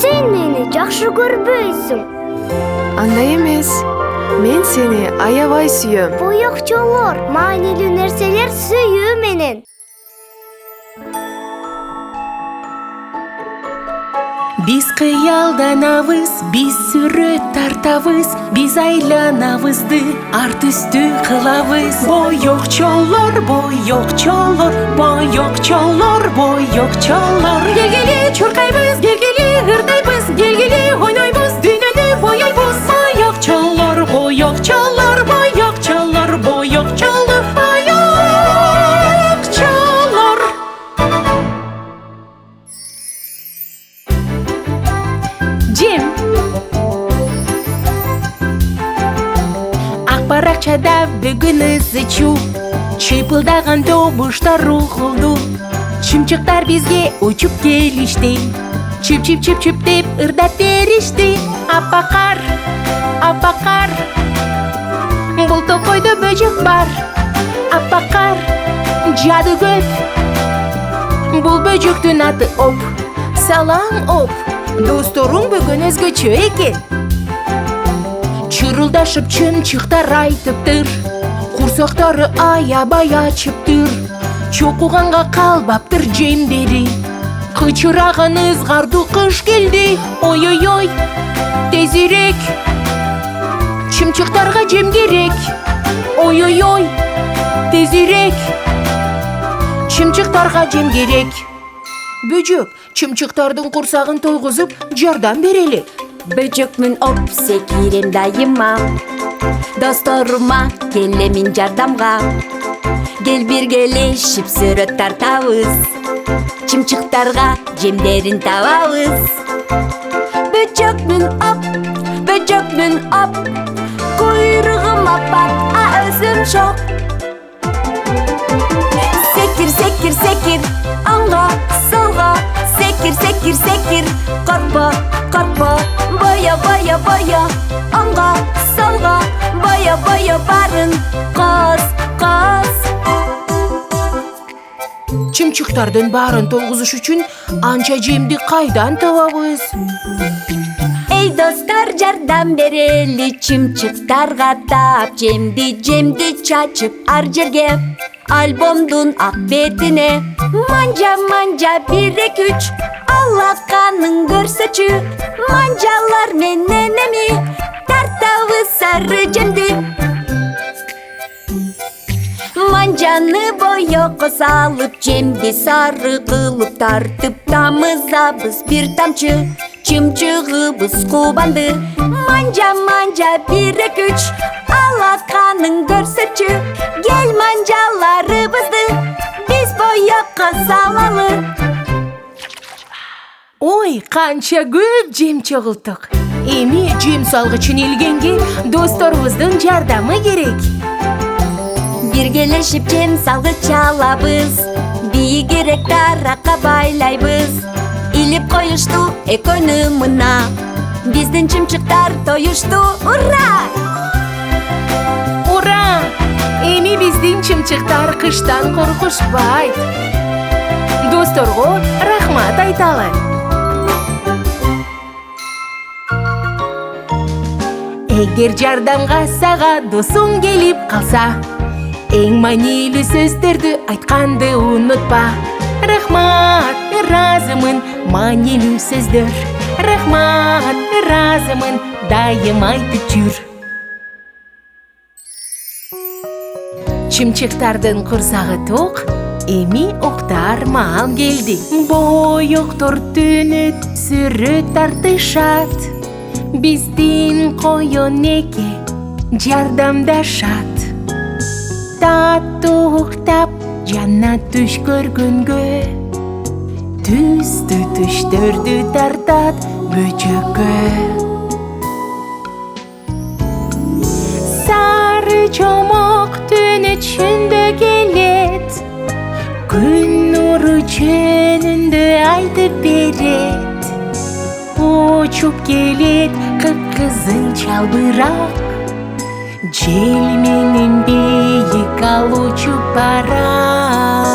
Sen meni жакшы көрбөйсүң. Андай эмес. Мен сени аябай сүйөм. Боёкчолор маанилүү нерселер сүйүү менен. Биз кыялданабыз, биз сүрөт тартабыз, биз айланабызды арт үстү кылабыз. Боёкчолор, боёкчолор, боёкчолор, боёкчолор. Келгиле чуркайбыз, келгиле ырдайбыз, келгиле ойнойбуз, дүйнөнү боёйбуз. Боёкчолор, боёкчолор, боёкчолор, боёкчолор, боёкчолор. Жем. Ак баракчада бүгүн ызычу, чыйпылдаган добуштар угулду. Чымчыктар бизге учуп келишти, чүп деп ырдап беришти. Апакар, апакар, бул токойдо бөжөк бар. Апакар, жады көп, бул бөжөктүн аты Оп. Салам, Оп. Досторуң бүгүн өзгөчө экен. Чырылдашып чымчыктар айтыптыр, курсактары аябай ачыптыр. Чокуганга калбаптыр жемдери, кычыраган ызгарды кыш келди. Ой-ой-ой, тезирээк, чымчыктарга жем керек. Ой-ой-ой, тезирээк, чымчыктарга жем керек. Бөжөк, чымчыктардын курсагын тойгузуп жардам берели. Бөжөкмүн Оп, секирем дайыма, досторума келемин жардамга. Кел биргелешип сүрөт тартабыз, чымчыктарга жемдерин табабыз. Бөжөкмүн Оп, бөжөкмүн Оп, куйругум аппак, өзүм шок. Секир, секир, секир, оңго, солго, секир, секир, секир. Коркпо, коркпо, боё, боё, боё, оңго, солго, боё, боё барын. Коз, коз. Чымчыктардын баарын толгузуш үчүн анча жемди кайдан табабыз? Эй достор, жардам берели, чымчыктарга тап жемди, жемди чачып ар жерге. Альбомдун ак бетине манжа, манжа, 1-2-3, алаканын көрсөчү. Манжалар менен эми тартабыз сары жемди. Манжаны боёкко салып, жемди сары кылып тартып, тамызабыз бир тамчы, чымчыгыбыз кубанды. Манжа, манжа, 1-2-3, алаканын көрсөчү. Кел манжаларыбызды биз боёкко салалы. Ой, канча көп жем чогулттук. Эми жем салгычын илгенге досторубуздун жардамы керек. Биргелешип жем салгыч алабыз, бийигирээк таракка байлайбыз. Илип коюшту экөөнү мына, биздин чымчыктар тоюшту. Ура! Ура! Эми биздин чымчыктар кыштан коркушпайт. Досторго рахмат айталы. Эгер жардамга сага досуң келип калса, эң маанилүү сөздөрдү айтканды унутпа. Рахмат, ыраазымын, маанилүү сөздөр. Рахмат, ыраазымын, дайым айтып жүр. Чымчыктардын курсагы ток, эми уктар маал келди. Боёктор түнөт, сүрөт тартышат, биздин коён эке жардамдашат. Таттуу уктап, жанна түш көргөнгө, түстүү түштөрдү тартат бөжөккө. Сары чомок түнөчүндө келет, күн нуру жөнүндө айтып берет. Учуп келет кып-кызыл чалбырак, жел менен бийик ал учуп барат.